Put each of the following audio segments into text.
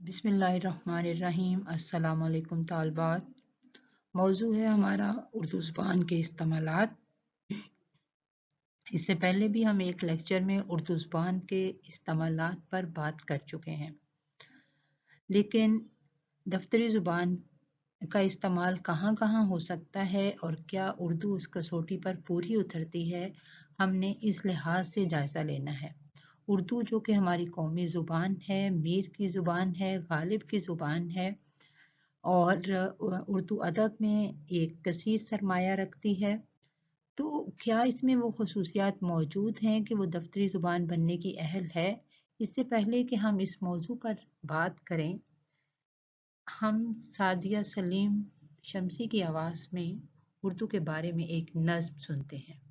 बिस्मिल्लाहिर्रहमानिर्रहीम। अस्सलाम वालेकुम तालबात। मौजू है हमारा उर्दू ज़ुबान के इस्तेमालात। इससे पहले भी हम एक लेक्चर में उर्दू ज़ुबान के इस्तेमालात पर बात कर चुके हैं, लेकिन दफ्तरी ज़ुबान का इस्तेमाल कहाँ कहाँ हो सकता है और क्या उर्दू उस कसौटी पर पूरी उतरती है, हमने इस लिहाज से जायज़ा लेना है। उर्दू जो कि हमारी कौमी ज़ुबान है, मीर की ज़ुबान है, गालिब की ज़ुबान है और उर्दू अदब में एक कसीर सरमाया रखती है, तो क्या इसमें वो खसूसियात मौजूद हैं कि वो दफ्तरी ज़ुबान बनने की अहल है? इससे पहले कि हम इस मौजू पर बात करें, हम सादिया सलीम शम्सी की आवाज़ में उर्दू के बारे में एक नज़्म सुनते हैं।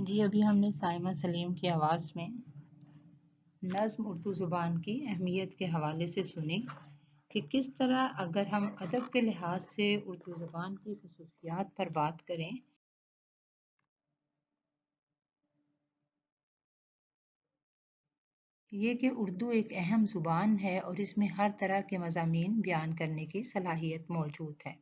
جی ابھی ہم نے سائمہ سلیم کی آواز میں نظم اردو زبان کی اہمیت کے حوالے سے سنی کہ کس طرح اگر ہم ادب کے لحاظ سے اردو زبان کی خصوصیات پر بات کریں یہ کہ اردو ایک اہم زبان ہے اور اس میں ہر طرح کے مضامین بیان کرنے کی صلاحیت موجود ہے۔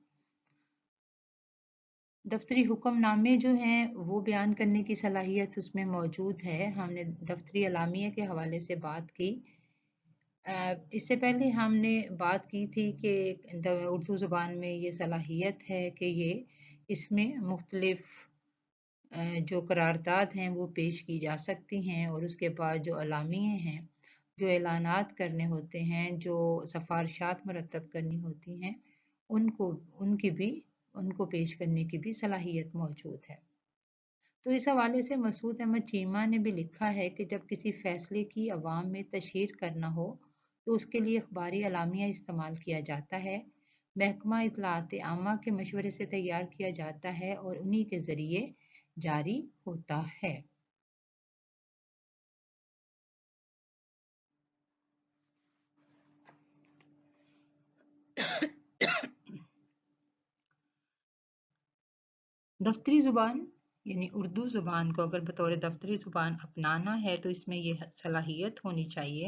دفتری حکم نامے جو ہیں وہ بیان کرنے کی صلاحیت اس میں موجود ہے۔ ہم نے دفتری اعلامیہ کے حوالے سے بات کی۔ اس سے پہلے ہم نے بات کی تھی کہ اردو زبان میں یہ صلاحیت ہے کہ اس میں مختلف جو قرارداد ہیں وہ پیش کی جا سکتی ہیں اور اس کے بعد جو اعلامیے ہیں جو اعلانات کرنے ہوتے ہیں جو سفارشات مرتب کرنی ہوتی ہیں ان کو پیش کرنے کی بھی صلاحیت موجود ہے۔ تو اس حوالے سے مسعود احمد چیمہ نے بھی لکھا ہے کہ جب کسی فیصلے کی عوام میں تشہیر کرنا ہو تو اس کے لیے اخباری اعلامیہ استعمال کیا جاتا ہے۔ محکمہ اطلاعات عامہ کے مشورے سے تیار کیا جاتا ہے اور انہی کے ذریعے جاری ہوتا ہے۔ دفتری زبان یعنی اردو زبان کو اگر بطور دفتری زبان اپنانا ہے تو اس میں یہ صلاحیت ہونی چاہیے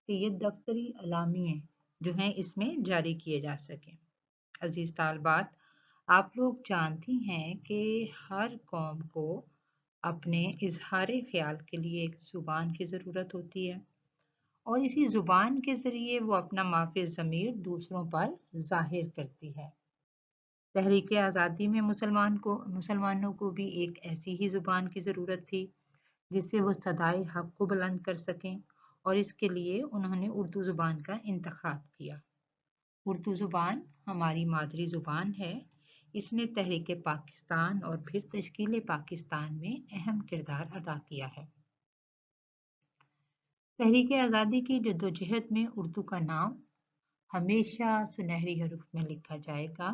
کہ یہ دفتری اعلامیے جو ہیں اس میں جاری کیے جا سکیں۔ عزیز طالبات، آپ لوگ جانتی ہیں کہ ہر قوم کو اپنے اظہار خیال کے لیے ایک زبان کی ضرورت ہوتی ہے اور اسی زبان کے ذریعے وہ اپنا مافِ ضمیر دوسروں پر ظاہر کرتی ہے۔ تحریک آزادی میں مسلمانوں کو بھی ایک ایسی ہی زبان کی ضرورت تھی جس سے وہ صدائے حق کو بلند کر سکیں اور اس کے لیے انہوں نے اردو زبان کا انتخاب کیا۔ اردو زبان ہماری مادری زبان ہے۔ اس نے تحریک پاکستان اور پھر تشکیل پاکستان میں اہم کردار ادا کیا ہے۔ تحریک آزادی کی جدوجہد میں اردو کا نام ہمیشہ سنہری حروف میں لکھا جائے گا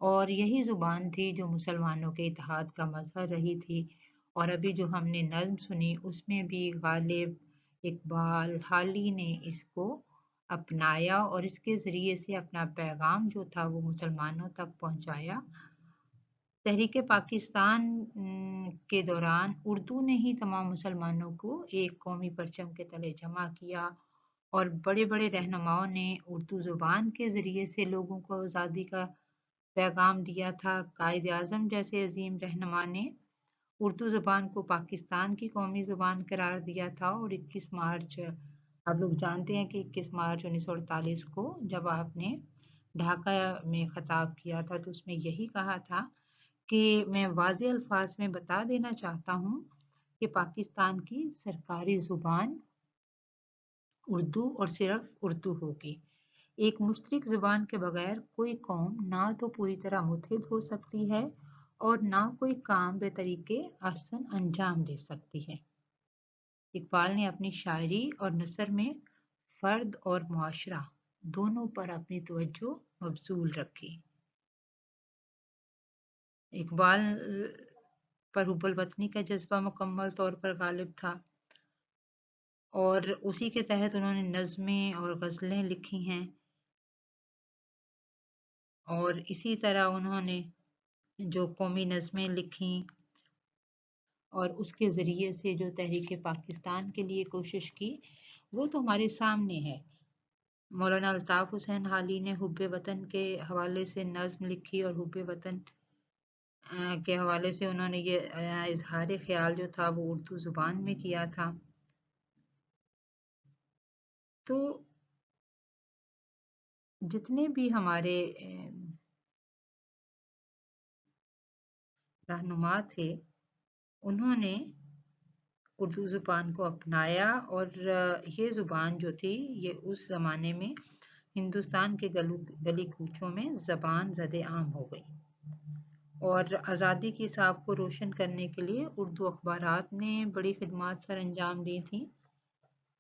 اور یہی زبان تھی جو مسلمانوں کے اتحاد کا مظہر رہی تھی۔ اور ابھی جو ہم نے نظم سنی اس میں بھی غالب اقبال حالی نے اس کو اپنایا اور اس کے ذریعے سے اپنا پیغام جو تھا وہ مسلمانوں تک پہنچایا۔ تحریک پاکستان کے دوران اردو نے ہی تمام مسلمانوں کو ایک قومی پرچم کے تلے جمع کیا اور بڑے بڑے رہنماؤں نے اردو زبان کے ذریعے سے لوگوں کو آزادی کا پیغام دیا تھا۔ قائد اعظم جیسے عظیم رہنما نے اردو زبان کو پاکستان کی قومی زبان قرار دیا تھا اور 21 مارچ آپ لوگ جانتے ہیں کہ 21 مارچ 1948 کو جب آپ نے ڈھاکہ میں خطاب کیا تھا تو اس میں یہی کہا تھا کہ میں واضح الفاظ میں بتا دینا چاہتا ہوں کہ پاکستان کی سرکاری زبان اردو اور صرف اردو ہوگی۔ ایک مشترک زبان کے بغیر کوئی قوم نہ تو پوری طرح متحد ہو سکتی ہے اور نہ کوئی کام بے طریقے احسن انجام دے سکتی ہے۔ اقبال نے اپنی شاعری اور نثر میں فرد اور معاشرہ دونوں پر اپنی توجہ مبذول رکھی۔ اقبال پر حب الوطنی کا جذبہ مکمل طور پر غالب تھا اور اسی کے تحت انہوں نے نظمیں اور غزلیں لکھی ہیں اور اسی طرح انہوں نے جو قومی نظمیں لکھیں اور اس کے ذریعے سے جو تحریک پاکستان کے لیے کوشش کی وہ تو ہمارے سامنے ہے۔ مولانا الطاف حسین حالی نے حب وطن کے حوالے سے نظم لکھی اور حب وطن کے حوالے سے انہوں نے یہ اظہار خیال جو تھا وہ اردو زبان میں کیا تھا۔ تو جتنے بھی ہمارے رہنما تھے انہوں نے اردو زبان کو اپنایا اور یہ زبان جو تھی یہ اس زمانے میں ہندوستان کے گلی کوچوں میں زبان زد عام ہو گئی اور آزادی کی ساکھ کو روشن کرنے کے لیے اردو اخبارات نے بڑی خدمات سر انجام دی تھیں۔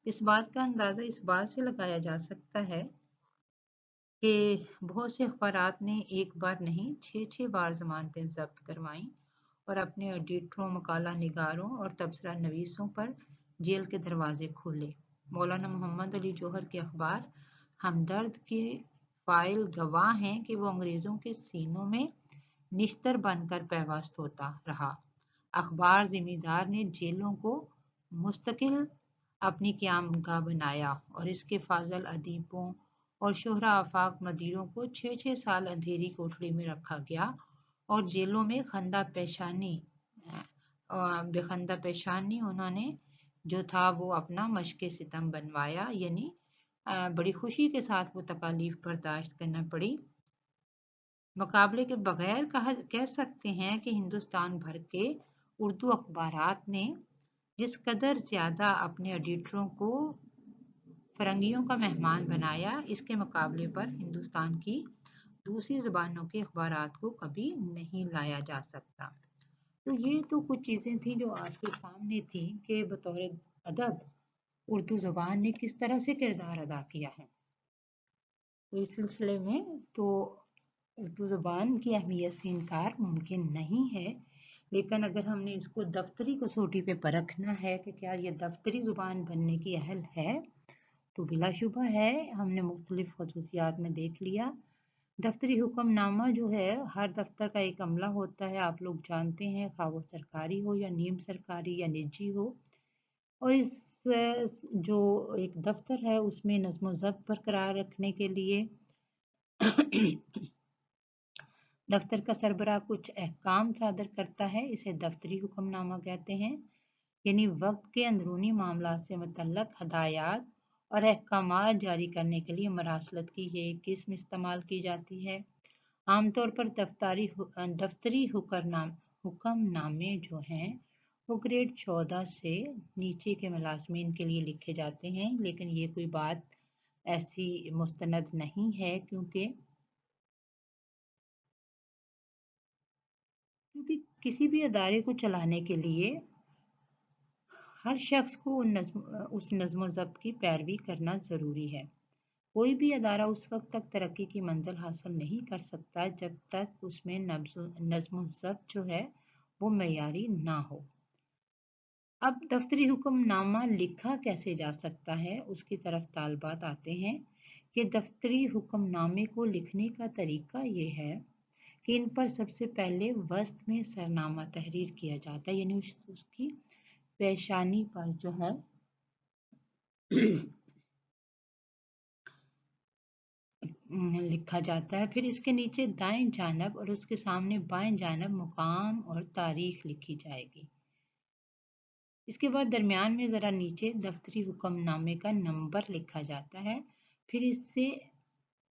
اس بات کا اندازہ اس بات سے لگایا جا سکتا ہے کہ بہت سے اخبارات نے ایک بار نہیں 6 بار ضمانتیں ضبط کروائیں और अपने एडिटरों, मकाला निगारों और तबसरा नवीसों पर जेल के दरवाजे खोले। मौलाना मोहम्मद अली जौहर के अखबार हमदर्द के फाइल गवाह हैं कि वो अंग्रेजों के सीनों में निश्तर बनकर पैवस्त होता रहा। अखबार जिम्मेदार ने जेलों को मुस्तकिल अपनी क़यामगाह बनाया और इसके फाजल अदीबों और शोहरा आफाक मदीरों को 6-6 साल अंधेरी कोठरी में रखा गया और जेलों में बेखंदा पेशानी उन्होंने जो था वो अपना मशक़ सितम बनवाया, यानी बड़ी खुशी के साथ वो तकालीफ बर्दाश्त करना पड़ी। मुकाबले के बगैर कह सकते हैं कि हिंदुस्तान भर के उर्दू अखबारात ने जिस कदर ज़्यादा अपने एडिटरों को फरंगियों का मेहमान बनाया, इसके मुकाबले पर हिंदुस्तान की दूसरी ज़बानों के अखबारात को कभी नहीं लाया जा सकता। तो ये तो कुछ चीज़ें थी जो आपके सामने थी कि बतौर अदब उर्दू ज़बान ने किस तरह से किरदार अदा किया है। तो इस सिलसिले में तो उर्दू ज़बान की अहमियत से इनकार मुमकिन नहीं है, लेकिन अगर हमने इसको दफ्तरी कसौटी पे परखना है कि क्या ये दफ्तरी ज़ुबान बनने की अहल है, तो बिलाशुबा है। हमने मुख्तलिफ खसूसियात में देख लिया। दफ्तरी हुक्मनामा जो है हर दफ्तर का एक अमला होता है, आप लोग जानते हैं, खा वो सरकारी हो या नीम सरकारी या निजी हो। और इस जो एक दफ्तर है उसमें नज़्म व ज़ब्त बरकरार रखने के लिए दफ्तर का सरबराह कुछ अहकाम सादर करता है, इसे दफ्तरी हुक्मनामा कहते हैं। यानी वक्त के अंदरूनी मामला से मुतल्लक हदायत और अहकामात जारी करने के लिए मरासलत की ये किस्म इस्तेमाल की जाती है। आमतौर पर दफ्तरी हुक्मनामे जो हैं वो ग्रेड 14 से नीचे के मुलाजमीन के लिए लिखे जाते हैं, लेकिन ये कोई बात ऐसी मुस्तनद नहीं है क्योंकि किसी भी अदारे को चलाने के लिए हर शख्स को उस नज़्म ज़ब्त की पैरवी करना ज़रूरी है। कोई भी अदारा उस वक्त तक तरक्की की मंजिल हासिल नहीं कर सकता जब तक उसमें नज़्म ज़ब्त जो है वो मयारी ना हो। अब दफ्तरी हुक्मनामा लिखा कैसे जा सकता है उसकी तरफ तालबात आते हैं कि दफ्तरी हुक्मनामे को लिखने का तरीका ये है कि इन पर सबसे पहले वस्त में सरनामा तहरीर किया जाता है, यानी उसकी पेशानी पर जो है लिखा जाता है। फिर इसके नीचे दाएं जानब और उसके सामने बाएं जानब मुकाम और तारीख लिखी जाएगी। इसके बाद दरमियान में ज़रा नीचे दफ्तरी हुक्मनामे का नंबर लिखा जाता है। फिर इससे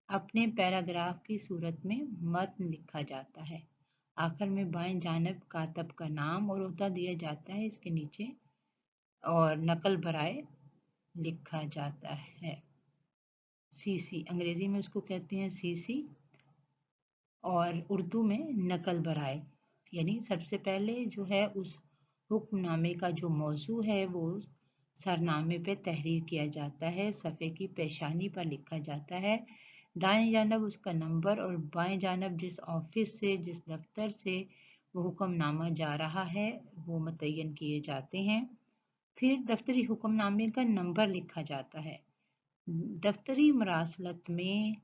अपने पैराग्राफ की सूरत में मतन लिखा जाता है। आखिर में बाएं जानब कातब का नाम और ओहदा दिया जाता है इसके नीचे और नकल बराए लिखा जाता है। सीसी अंग्रेजी में उसको कहते हैं सीसी और उर्दू में नकल बराए, यानी सबसे पहले जो है उस हुक्मनामे का जो मौजू है वो सरनामे पे तहरीर किया जाता है, सफ़े की पेशानी पर लिखा जाता है। दाएं जानब उसका नंबर और बाएं जानब जिस ऑफिस से जिस दफ्तर से वो हुक्मनामा जा रहा है वो मुतय्यन किए जाते हैं। फिर दफ्तरी हुक्मनामे का नंबर लिखा जाता है। दफ्तरी मरासलत में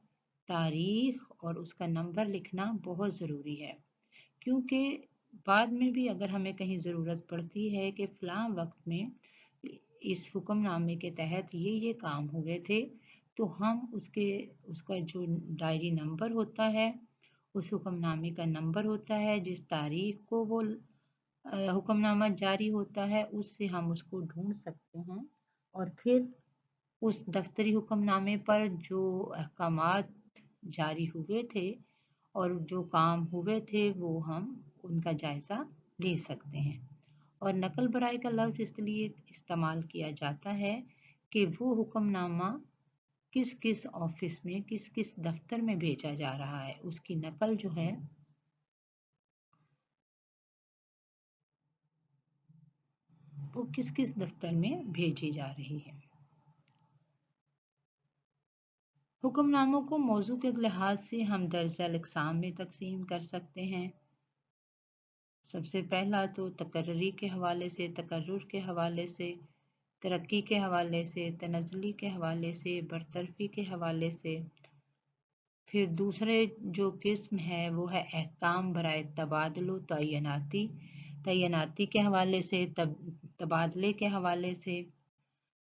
तारीख और उसका नंबर लिखना बहुत ज़रूरी है, क्योंकि बाद में भी अगर हमें कहीं ज़रूरत पड़ती है कि फ़लाँ वक्त में इस हुक्मनामे के तहत ये काम हुए थे, तो हम उसका जो डायरी नंबर होता है, उस हुक्मनामे का नंबर होता है, जिस तारीख को वो हुक्मनामा जारी होता है, उससे हम उसको ढूंढ सकते हैं और फिर उस दफ्तरी हुक्मनामे पर जो अहकामात जारी हुए थे और जो काम हुए थे वो हम उनका जायज़ा ले सकते हैं। और नकल बराए का लफ्ज़ इसलिए इस्तेमाल किया जाता है कि वो हुक्मनामा किस किस ऑफिस में किस किस दफ्तर में भेजा जा रहा है, उसकी नकल जो है वो किस किस दफ्तर में भेजी जा रही है। हुक्मनामों को मौजू के लिहाज से हम दर्जा अक़साम में तकसीम कर सकते हैं। सबसे पहला तो तकर्री के हवाले से, तकर्रुर के हवाले से, तरक्की के हवाले से, तनज़्ज़ुली के हवाले से, बरतरफ़ी के हवाले से। फिर दूसरे जो किस्म है वो है अहकाम बराए तबादलो तयनाती, तयनाती के हवाले से, तबादले के हवाले से,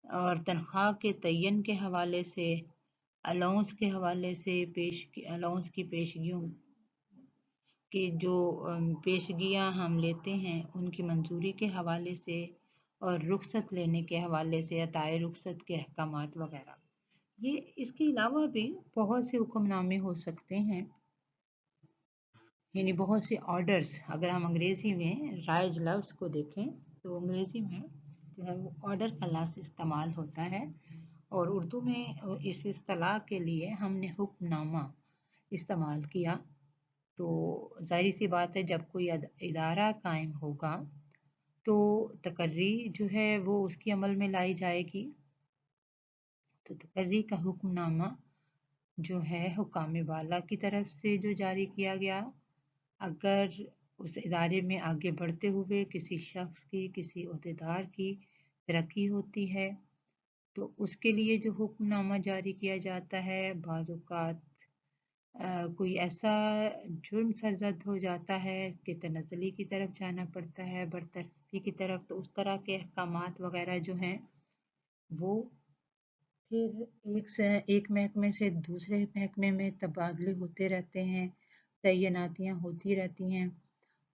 और तनख्वाह के तयन के हवाले से, अलाउंस के हवाले से, अलाउंस की पेशगियों की जो पेशगियाँ हम लेते हैं उनकी मंजूरी के हवाले से, और रुखसत लेने के हवाले से, अताए रुखसत के अहकामात वगैरह। ये इसके अलावा भी बहुत से हुक्मनामे हो सकते हैं, यानी बहुत से ऑर्डर्स। अगर हम अंग्रेज़ी में राइज लफ्ज़ को देखें तो अंग्रेज़ी में जो है वो ऑर्डर का लफ्ज़ इस्तेमाल होता है, और उर्दू में इस इस्तिलाह के लिए हमने हुक्मनामा इस्तेमाल किया। तो ज़ाहिर सी बात है, जब कोई इदारा कायम होगा तो तकर्री जो है वो उसकी अमल में लाई जाएगी। तो तकर्री का हुक्मनामा जो है हुकाम बाला की तरफ से जो जारी किया गया, अगर उस इदारे में आगे बढ़ते हुए किसी शख्स की, किसी ओहदेदार की तरक्की होती है तो उसके लिए जो हुक्मनामा जारी किया जाता है, बाज़ औक़ात कोई ऐसा जुर्म सरज़द हो जाता है कि तनज़्ज़ुली की तरफ जाना पड़ता है, बरतरफ़ी की तरफ, तो उस तरह के अहकामात वगैरह जो हैं वो फिर एक महकमे से दूसरे महकमे में तबादले होते रहते हैं, तयनातियाँ होती रहती हैं।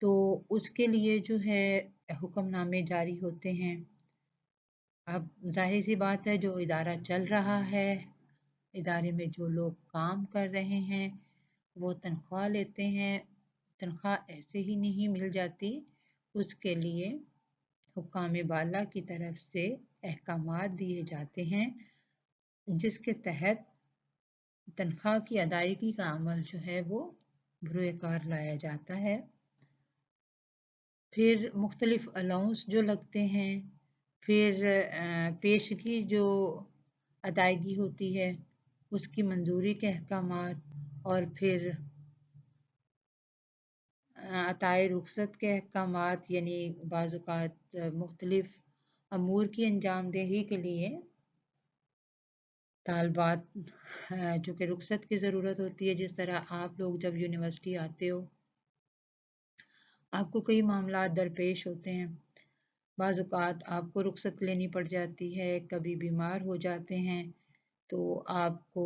तो उसके लिए जो है हुक्मनामे जारी होते हैं। अब ज़ाहिर सी बात है, जो इदारा चल रहा है, इदारे में जो लोग काम कर रहे हैं वो तनख्वाह लेते हैं। तनख्वाह ऐसे ही नहीं मिल जाती, उसके लिए हुक्काम बाला की तरफ से अहकामात दिए जाते हैं जिसके तहत तनख्वाह की अदायगी का अमल जो है वो बरूए कार लाया जाता है। फिर मुख्तलिफ अलाउंस जो लगते हैं, फिर पेशगी जो अदायगी होती है उसकी मंजूरी के अहकामात, और फिर अताए रुखसत के अहकामात, यानी बाज़ औक़ात मुख्तलिफ अमूर की अंजामदेही के लिए तालबात चूँकि रुखसत की ज़रूरत होती है। जिस तरह आप लोग जब यूनिवर्सिटी आते हो, आपको कई मामलात दरपेश होते हैं, बाज़ औक़ात आपको रुखसत लेनी पड़ जाती है, कभी बीमार हो जाते हैं तो आपको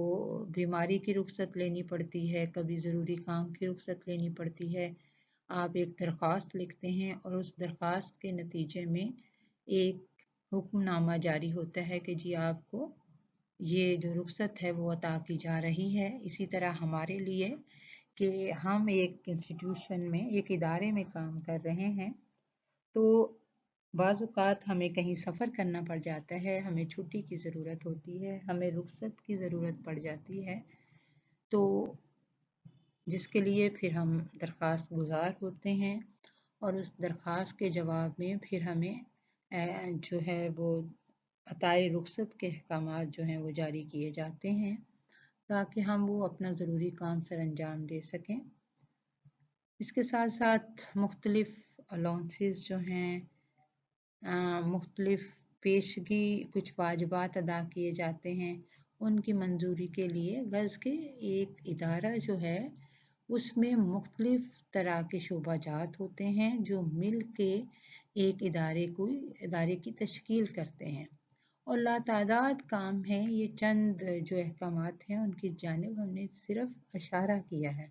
बीमारी की रुखसत लेनी पड़ती है, कभी ज़रूरी काम की रुखसत लेनी पड़ती है। आप एक दरख्वास्त लिखते हैं और उस दरख्वास्त के नतीजे में एक हुक्मनामा जारी होता है कि जी आपको ये जो रुखसत है वो अता की जा रही है। इसी तरह हमारे लिए कि हम एक इंस्टीट्यूशन में, एक इदारे में काम कर रहे हैं, तो बाज़ औक़ात हमें कहीं सफ़र करना पड़ जाता है, हमें छुट्टी की ज़रूरत होती है, हमें रुखसत की ज़रूरत पड़ जाती है, तो जिसके लिए फिर हम दरख्वास्त गुज़ार होते हैं, और उस दरख्वास्त के जवाब में फिर हमें जो है वो अताए रुखसत के अहकामात जो हैं वो जारी किए जाते हैं ताकि हम वो अपना ज़रूरी काम सरअंजाम दे सकें। इसके साथ साथ मुख्तलिफ अलाउंसेस जो हैं, मुख्तलिफ पेशगी कुछ वाजिबात अदा किए जाते हैं, उनकी मंजूरी के लिए गर्ज़ के एक इदारा जो है उसमें मुख्तलिफ तरह के शोबाजात होते हैं जो मिल के एक इदारे की तश्कील करते हैं, और लातादाद काम है। ये चंद जो अहकामात हैं उनकी जानिब हमने सिर्फ इशारा किया है।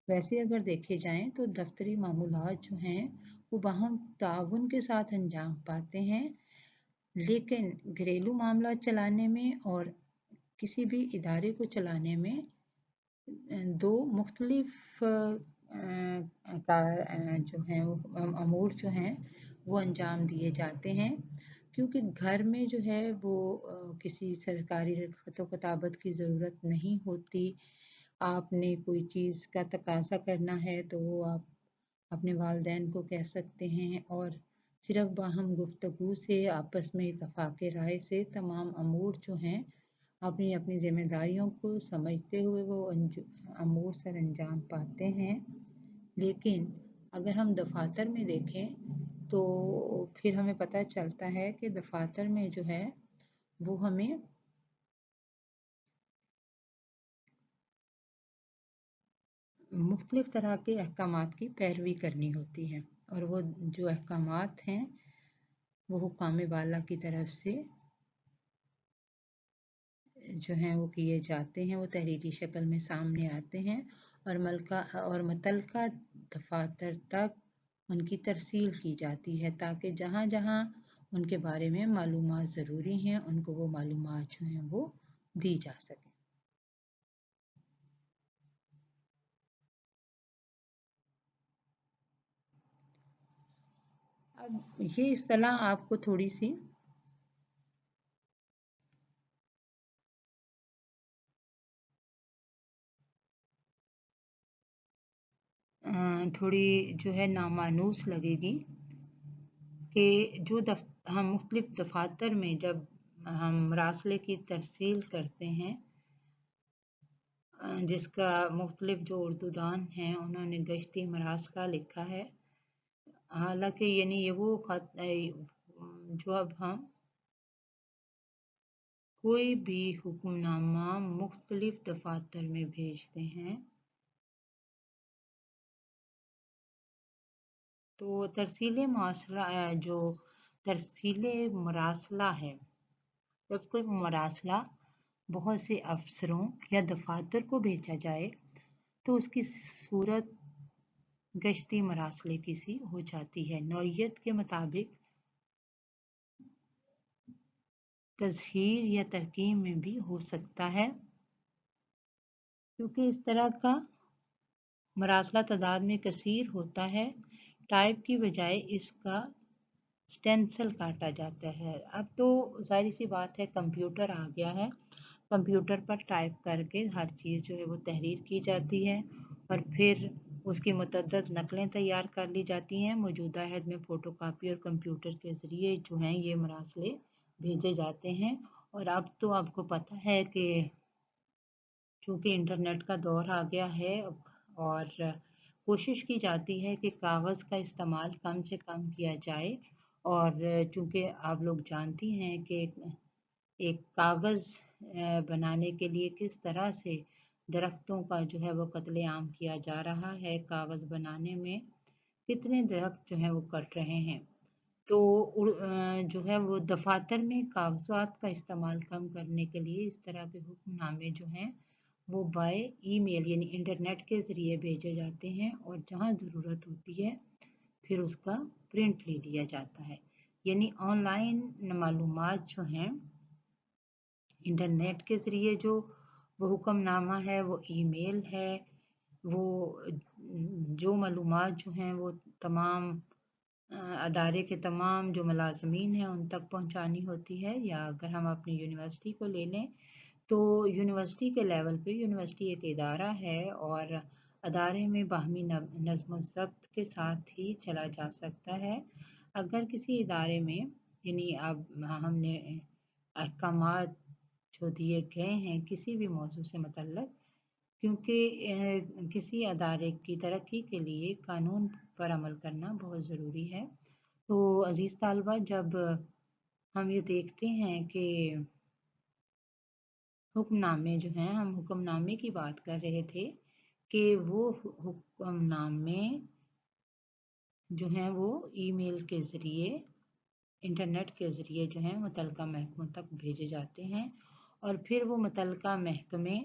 वैसे अगर देखे जाएं तो दफ्तरी मामूलात जो हैं वो बाहम ताउन के साथ अंजाम पाते हैं, लेकिन घरेलू मामला चलाने में और किसी भी इदारे को चलाने में दो मुख्तलिफ जो हैं वो अमूर जो हैं वो अंजाम दिए जाते हैं, क्योंकि घर में जो है वो किसी सरकारी ख़त किताबत की ज़रूरत नहीं होती। आपने कोई चीज़ का तकाज़ा करना है तो वो आप अपने वालिदैन को कह सकते हैं, और सिर्फ बाहम गुफ्तगू से, आपस में इत्तफ़ाक़ राय से तमाम अमूर जो हैं अपनी अपनी ज़िम्मेदारियों को समझते हुए वो अमूर सर अंजाम पाते हैं। लेकिन अगर हम दफातर में देखें तो फिर हमें पता चलता है कि दफातर में जो है वो हमें मुख्तलिफ तरह के अहकामात की पैरवी करनी होती है, और वो जो अहकामात हैं वो हुक्काम बाला की तरफ से जो हैं वो किए जाते हैं, वो तहरीरी शक्ल में सामने आते हैं और मुतल्लिका दफातर तक उनकी तरसील की जाती है ताकि जहाँ जहाँ उनके बारे में मालूमात ज़रूरी हैं उनको वो मालूमात जो हैं वो दी जा सकें। अब ये इस्तिलाह आपको थोड़ी सी थोड़ी जो है नामानूस लगेगी कि हम मुख्तलिफ दफातर में जब हम मरासले की तरसील करते हैं, जिसका मुख्तलिफ जो उर्दूदान हैं उन्होंने गश्ती मरासला लिखा है। हालांकि यानी ये वो खत जो अब हम कोई भी हुक्मनामा मुख्तलिफ दफातर में भेजते हैं तो तरसील मरासला है, जब कोई मरासला बहुत से अफसरों या दफातर को भेजा जाए तो उसकी सूरत गश्ती मरासले की सी हो जाती है। नौइयत के मुताबिक तज़हीर या तरकीब में भी हो सकता है, क्योंकि इस तरह का मरासला तादाद में कसीर होता है। टाइप की बजाय इसका स्टेंसिल काटा जाता है। अब तो ज़ाहिर सी बात है, कंप्यूटर आ गया है, कंप्यूटर पर टाइप करके हर चीज़ जो है वो तहरीर की जाती है और फिर उसकी मुतअद्दिद नकलें तैयार कर ली जाती हैं। मौजूदा अहद में फ़ोटोकॉपी और कंप्यूटर के ज़रिए जो हैं ये मरासले भेजे जाते हैं। और अब तो आपको पता है कि चूँकि इंटरनेट का दौर आ गया है और कोशिश की जाती है कि कागज़ का इस्तेमाल कम से कम किया जाए, और चूँकि आप लोग जानती हैं कि एक कागज़ बनाने के लिए किस तरह से दरख्तों का जो है वो कत्लेआम किया जा रहा है, कागज़ बनाने में कितने दरख्त जो हैं वो कट रहे हैं। तो जो है वो दफातर में कागजात का इस्तेमाल कम करने के लिए इस तरह के हुक्मनामे जो हैं वो बाय ईमेल यानी इंटरनेट के ज़रिए भेजे जाते हैं, और जहाँ ज़रूरत होती है फिर उसका प्रिंट ले लिया जाता है। यानी ऑनलाइन मालूमात जो हैं इंटरनेट के ज़रिए जो वो हुक्मनामा है, वो ईमेल है, वो जो मालूमात जो हैं वो तमाम अदारे के तमाम जो मुलाजमीन हैं उन तक पहुंचानी होती है। या अगर हम अपनी यूनिवर्सिटी को ले लें तो यूनिवर्सिटी के लेवल पे यूनिवर्सिटी एक इदारा है और अदारे में बाहमी नज़्म व ज़ब्त के साथ ही चला जा सकता है। अगर किसी इदारे में यानी अब हमने अहकामात जो दिए गए हैं किसी भी मौजू से मतलब, क्योंकि किसी अदारे की तरक्की के लिए कानून पर अमल करना बहुत ज़रूरी है। तो अज़ीज़ तालबा, जब हम ये देखते हैं कि हुक्मनामे जो हैं, हम हुक्मनामे की बात कर रहे थे कि वो हुक्मनामे जो हैं वो ईमेल के ज़रिए इंटरनेट के ज़रिए जो हैं मुतल्लिका महकमों तक भेजे जाते हैं, और फिर वो मुतल्लिका महकमे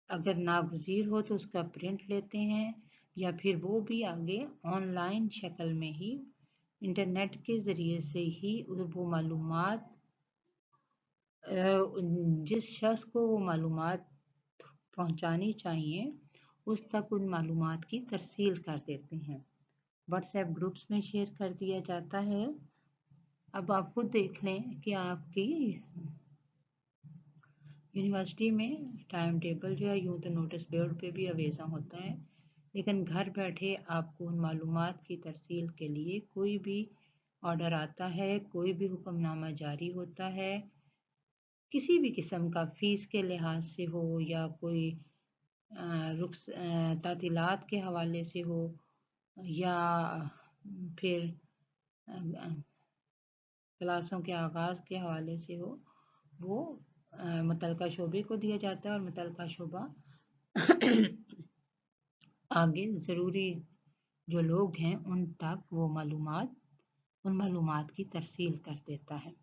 अगर नागज़ीर हो तो उसका प्रिंट लेते हैं, या फिर वो भी आगे ऑनलाइन शक्ल में ही इंटरनेट के ज़रिए से ही वो मालूमात जिस शख्स को वो मालूमात पहुंचानी चाहिए उस तक उन मालूमात की तरसील कर देते हैं, व्हाट्सएप ग्रुप्स में शेयर कर दिया जाता है। अब आप खुद देख लें कि आपकी यूनिवर्सिटी में टाइम टेबल जो है यूँ तो नोटिस बोर्ड पे भी अवेज़ा होता है, लेकिन घर बैठे आपको उन मालूमात की तरसील के लिए कोई भी ऑर्डर आता है, कोई भी हुक्मनामा जारी होता है, किसी भी किस्म का फ़ीस के लिहाज से हो या कोई तातीलात के हवाले से हो, या फिर क्लासों के आगाज़ के हवाले से हो, वो मुतलका शोबे को दिया जाता है और मुतलका शोबा आगे ज़रूरी जो लोग हैं उन तक वो उन मालूमात की तरसील कर देता है।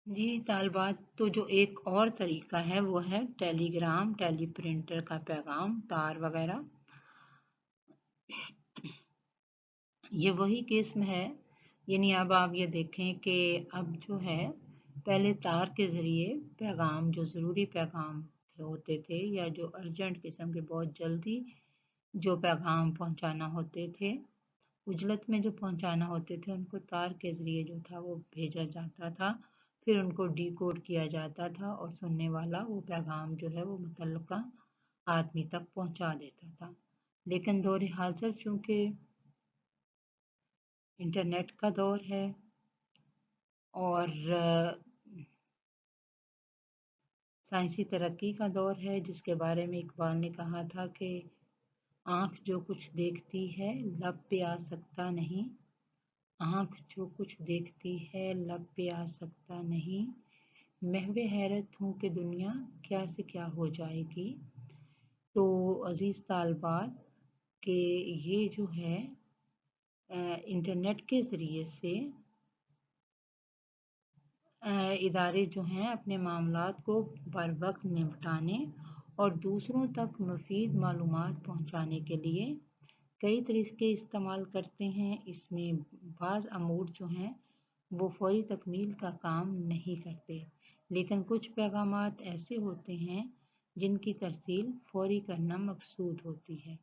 जी, तालबात तो जो एक और तरीका है वो है टेलीग्राम, टेलीप्रिंटर का पैगाम, तार वगैरह। ये वही किस्म है, यानी अब आप ये देखें कि अब जो है पहले तार के ज़रिए पैगाम, जो ज़रूरी पैगाम होते थे या जो अर्जेंट किस्म के बहुत जल्दी जो पैगाम पहुंचाना होते थे, उजलत में जो पहुंचाना होते थे, उनको तार के ज़रिए जो था वो भेजा जाता था। फिर उनको डिकोड किया जाता था और सुनने वाला वो पैगाम जो है वो मुतल्लका आदमी तक पहुंचा देता था। लेकिन दौर हाज़िर चूँकि इंटरनेट का दौर है और साइंसी तरक्की का दौर है, जिसके बारे में इकबाल ने कहा था कि आँख जो कुछ देखती है लब पे आ सकता नहीं, आँख जो कुछ देखती है लब पे आ सकता नहीं, महवे हैरत हूँ कि दुनिया क्या से क्या हो जाएगी। तो अजीज़ तालबात के ये जो है इंटरनेट के ज़रिए से इदारे जो हैं अपने मामलात को बर वक्त निपटाने और दूसरों तक मुफीद मालूमात पहुँचाने के लिए कई तरीके इस्तेमाल करते हैं। इसमें बाज़ अमूर जो हैं वो फौरी तकमील का काम नहीं करते, लेकिन कुछ पैगामात ऐसे होते हैं जिनकी तरसील फौरी करना मकसूद होती है।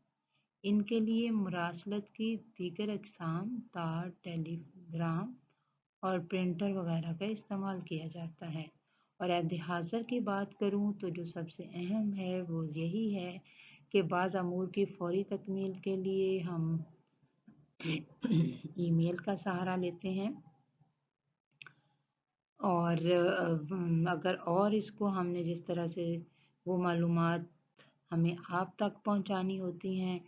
इनके लिए मुरासलत की दीगर अक़साम तार, टेलीग्राम और प्रिंटर वगैरह का इस्तेमाल किया जाता है। और अहद हाज़िर की बात करूँ तो जो सबसे अहम है वो यही है कि बाज़ अमूर की फौरी तकमील के लिए हम ईमेल का सहारा लेते हैं और अगर और इसको हमने जिस तरह से वो मालूमात हमें आप तक पहुंचानी होती हैं,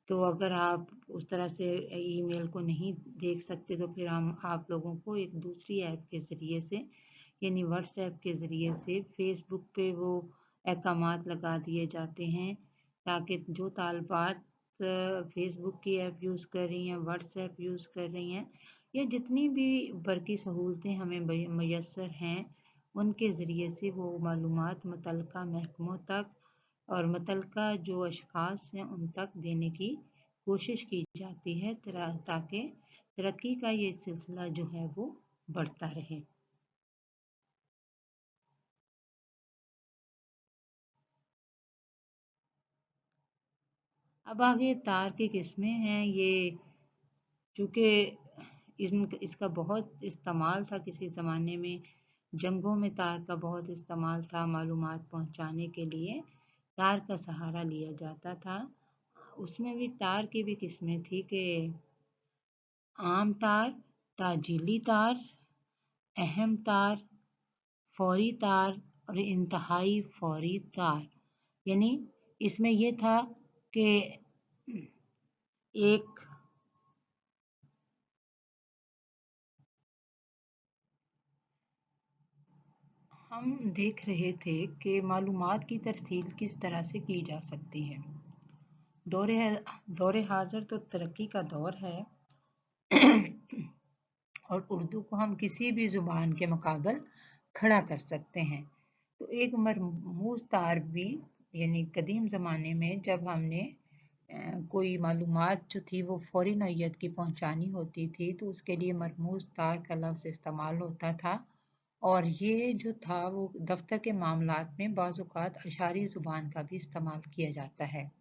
तो अगर आप उस तरह से ईमेल को नहीं देख सकते तो फिर हम आप लोगों को एक दूसरी ऐप के ज़रिए से, यानी व्हाट्सएप के ज़रिए से फेसबुक पे वो अहकामात लगा दिए जाते हैं ताकि जो तालबात फेसबुक की ऐप यूज़ कर रही हैं, व्हाट्सएप यूज़ कर रही हैं या जितनी भी बरकी सहूलतें हमें मैसर हैं, उनके ज़रिए से वो मालूमात मुतल्लिका महकमों तक और मुतल्लिका जो अशख़ास हैं उन तक देने की कोशिश की जाती है ताकि तरक्की का ये सिलसिला जो है वो बढ़ता रहे। अब आगे तार की किस्में हैं। ये चूँकि इसका बहुत इस्तेमाल था किसी ज़माने में, जंगों में तार का बहुत इस्तेमाल था, मालूमात पहुँचाने के लिए तार का सहारा लिया जाता था। उसमें भी तार की भी किस्में थी कि आम तार, ताजीली तार, अहम तार, फौरी तार और इंतहाई फौरी तार। यानी इसमें ये था कि एक हम देख रहे थे कि मालूमात की तरसील किस तरह से की जा सकती है। दौरे दौरे हाज़िर तो तरक्की का दौर है और उर्दू को हम किसी भी ज़ुबान के मुकाबल खड़ा कर सकते हैं। तो एक मरमूज़ तार भी, यानी कदीम ज़माने में जब हमने कोई मालूमात जो थी वो फ़ौरी नौइयत की पहुंचानी होती थी तो उसके लिए मरमूज़ तार का लफ्ज़ इस्तेमाल होता था और ये जो था वो दफ्तर के मामलात में बाज़ औक़ात अशारी ज़ुबान का भी इस्तेमाल किया जाता है।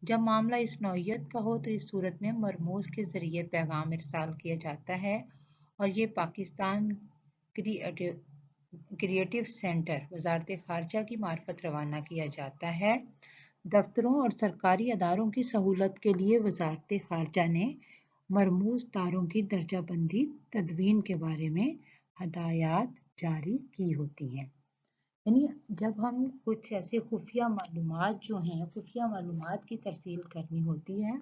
जब मामला इस नौइयत का हो तो इस सूरत में मरमूज़ के ज़रिए पैगाम इरसाल किया जाता है और ये पाकिस्तान क्रिएटिव सेंटर वजारत ख़ारजा की मार्फत रवाना किया जाता है। दफ्तरों और सरकारी अदारों की सहूलत के लिए वजारत ख़ारजा ने मरमूज तारों की दर्जाबंदी तदवीन के बारे में हदायत जारी की होती हैं। यानी जब हम कुछ ऐसे खुफिया मालूमात जो हैं, खुफिया मालूमात की तरसील करनी होती है,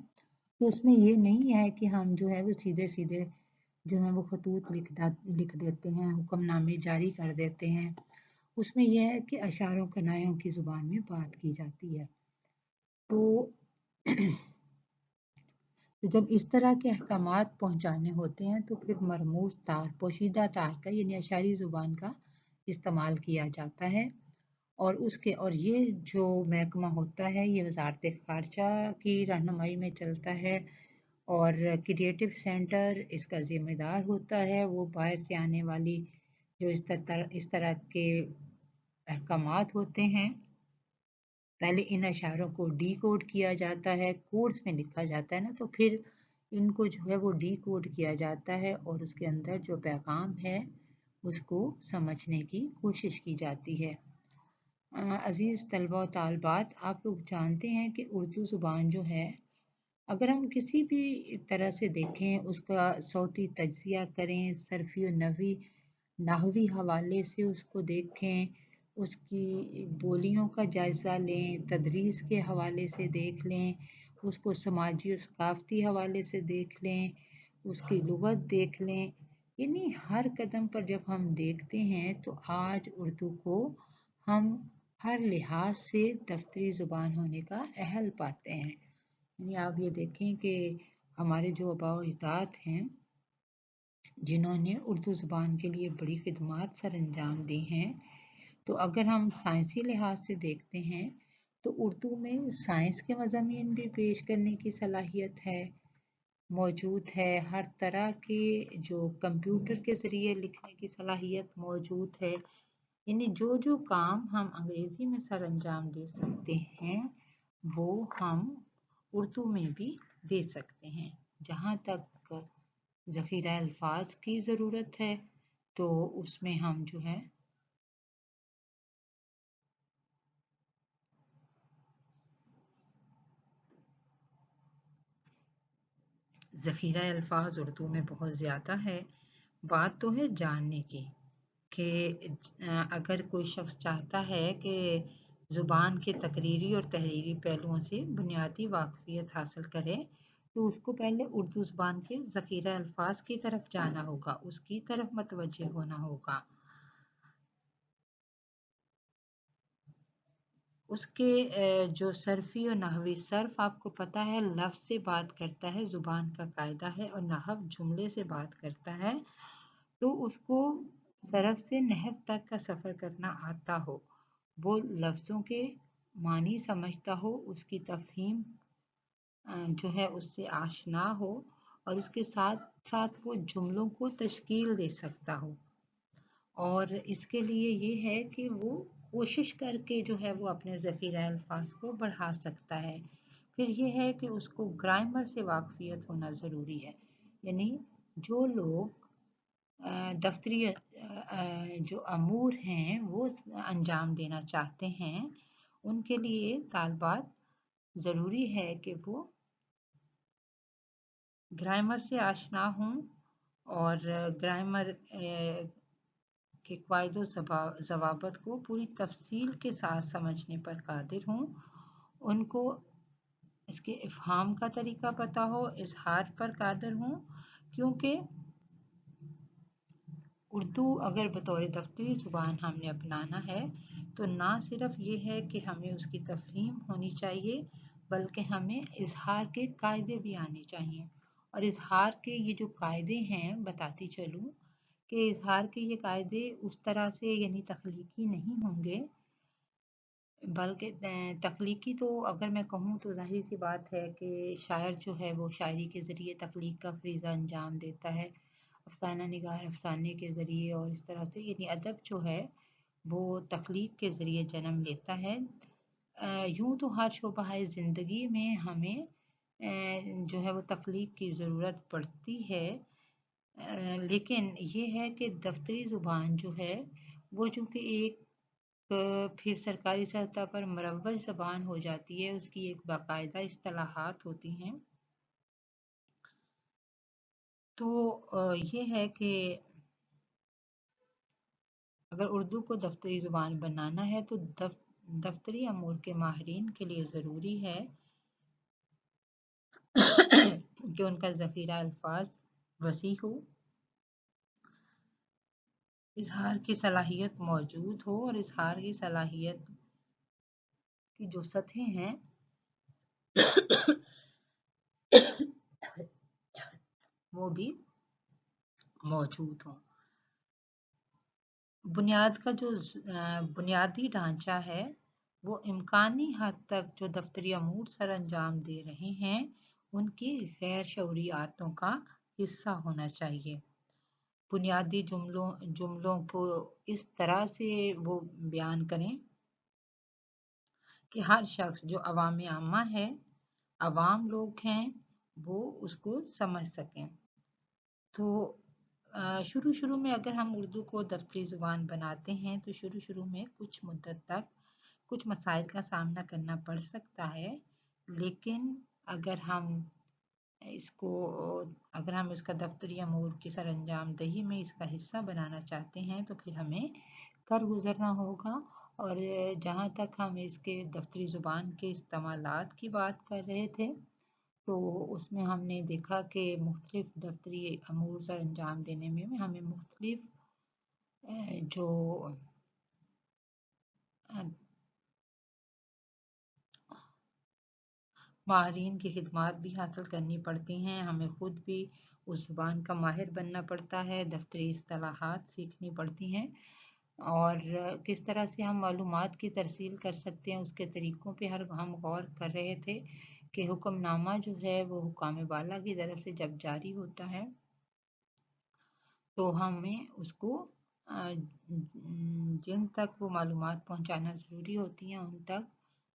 तो उसमें ये नहीं है कि हम जो है वो सीधे सीधे जो है वो खतूत लिख देते हैं, हुक्मनामे जारी कर देते हैं। उसमें यह है कि अशारों कनायों की ज़ुबान में बात की जाती है। तो जब इस तरह के अहकामात पहुँचाने होते हैं तो फिर मरमूज़ तार, पोशीदा तार का यानी अशारी ज़ुबान का इस्तेमाल किया जाता है। और ये जो महकमा होता है ये वजारत ख़ारजा की रहनुमाई में चलता है और क्रिएटिव सेंटर इसका ज़िम्मेदार होता है। वो बाहर से आने वाली जो इस तरह के अहकामात होते हैं, पहले इन इशारों को डी कोड किया जाता है, कोड्स में लिखा जाता है ना, तो फिर इनको जो है वो डी कोड किया जाता है और उसके अंदर जो पैगाम है उसको समझने की कोशिश की जाती है। अज़ीज़ तलबा व तालबात, आप लोग जानते हैं कि उर्दू ज़ुबान जो है, अगर हम किसी भी तरह से देखें, उसका सौती तज्ज़िया करें, सर्फ़ी व नाहवी हवाले से उसको देखें, उसकी बोलियों का जायज़ा लें, तदरीस के हवाले से देख लें, उसको समाजी और सकाफ़ती हवाले से देख लें, उसकी लुग़त देख लें, यानी हर कदम पर जब हम देखते हैं तो आज उर्दू को हम हर लिहाज से दफ्तरी ज़ुबान होने का अहल पाते हैं। यानी आप ये देखें कि हमारे जो आबा व अजदाद हैं जिन्होंने उर्दू ज़ुबान के लिए बड़ी खिदमत सर अंजाम दी हैं, तो अगर हम साइंसी लिहाज से देखते हैं तो उर्दू में साइंस के मज़ामीन भी पेश करने की सलाहियत है, मौजूद है। हर तरह के जो कंप्यूटर के ज़रिए लिखने की सलाहियत मौजूद है। यानी जो जो काम हम अंग्रेज़ी में सर अंजाम दे सकते हैं वो हम उर्दू में भी दे सकते हैं। जहाँ तक ज़ख़ीरा अल्फाज की ज़रूरत है तो उसमें हम जो है ज़ख़ीरा अल्फाज उर्दू में बहुत ज़्यादा है। बात तो है जानने की कि अगर कोई शख्स चाहता है कि ज़ुबान के तकरीरी और तहरीरी पहलुओं से बुनियादी वाक़फ़ियत हासिल करे तो उसको पहले उर्दू ज़ुबान के ज़ख़ीरा अल्फाज की तरफ जाना होगा, उसकी तरफ मतवज्जे होना होगा। उसके जो सर्फ़ी और नहवी, सर्फ़ आपको पता है लफ्ज़ से बात करता है, ज़ुबान का कायदा है, और नहव जुमले से बात करता है। तो उसको सरफ से नहव तक का सफ़र करना आता हो, वो लफ्ज़ों के मानी समझता हो, उसकी तफ़हीम जो है उससे आशना हो और उसके साथ साथ वो जुमलों को तश्कील दे सकता हो। और इसके लिए ये है कि वो कोशिश करके जो है वो अपने ज़ख़ीरा अल्फाज को बढ़ा सकता है। फिर ये है कि उसको ग्रामर से वाक़फ़ियत होना ज़रूरी है। यानी जो लोग दफ्तरी जो अमूर हैं वो अंजाम देना चाहते हैं, उनके लिए तालबात ज़रूरी है कि वो ग्रामर से आशना हों और ग्रामर के क़वाइद ज़वाबित को पूरी तफसील के साथ समझने पर कादिर हों, उनको इसके इफ़हाम का तरीका पता हो, इज़हार पर कादिर हों, क्योंकि उर्दू अगर बतौर दफ्तरी ज़ुबान हमने अपनाना है तो ना सिर्फ ये है कि हमें उसकी तफ़हीम होनी चाहिए बल्कि हमें इज़हार के कायदे भी आने चाहिए। और इज़हार के ये जो कायदे हैं बताती चलूँ कि इज़हार के ये कायदे उस तरह से यानी तख्लीकी नहीं होंगे, बल्कि तख्लीकी तो अगर मैं कहूँ तो ज़ाहिर सी बात है कि शायर जो है वो शायरी के ज़रिए तख्लीक का फ़रीज़ा अंजाम देता है, अफ़साना निगार अफ़साने के ज़रिए, और इस तरह से यानी अदब जो है वो तख्लीक के ज़रिए जन्म लेता है। यूँ तो हर शोबा ज़िंदगी में हमें जो है वो तख्लीक की ज़रूरत पड़ती है, लेकिन ये है कि दफ्तरी ज़ुबान जो है वो चूँकि एक फिर सरकारी सतह पर मुरव्वज ज़बान हो जाती है, उसकी एक बाकायदा इस्तिलाहात होती हैं। تو یہ ہے کہ اگر اردو کو دفتری زبان بنانا ہے تو دفتری امور کے ماہرین کے لیے ضروری ہے کہ ان کا ذخیرہ الفاظ وسیع ہو، اظہار کی صلاحیت موجود ہو، اور اظہار کی صلاحیت کی جو سطحیں ہیں وہ بھی موجود ہوں۔ بنیادی ڈھانچہ ہے وہ امکانی حد تک جو دفتری امور سر انجام دے رہے ہیں ان کی غیر شعوری عادتوں کا حصہ ہونا چاہیے۔ بنیادی جملوں کو اس طرح سے وہ بیان کریں کہ ہر شخص جو عوام عامہ ہے، عوام لوگ ہیں، وہ اس کو سمجھ سکیں۔ تو شروع میں اگر ہم اردو کو دفتری زبان بناتے ہیں تو شروع میں کچھ مدت تک کچھ مسائل کا سامنا کرنا پڑ سکتا ہے، لیکن اگر ہم اس کا دفتری امور کی سر انجام دہی میں اس کا حصہ بنانا چاہتے ہیں تو پھر ہمیں کر گزرنا ہوگا۔ اور جہاں تک ہم اس کے دفتری زبان کے استعمالات کی بات کر رہے تھے تو اس میں ہم نے دیکھا کہ مختلف دفتری امور سر انجام دینے میں ہمیں مختلف جو ماہرین کی خدمات بھی حاصل کرنی پڑتی ہیں، ہمیں خود بھی اس زبان کا ماہر بننا پڑتا ہے، دفتری اصطلاحات سیکھنی پڑتی ہیں، اور کس طرح سے ہم معلومات کی ترسیل کر سکتے ہیں اس کے طریقوں پہ ہم غور کر رہے تھے کہ حکم نامہ جو ہے وہ حکام بالا کی طرف سے جب جاری ہوتا ہے تو ہمیں اس کو جن تک وہ معلومات پہنچانا ضروری ہوتی ہیں ان تک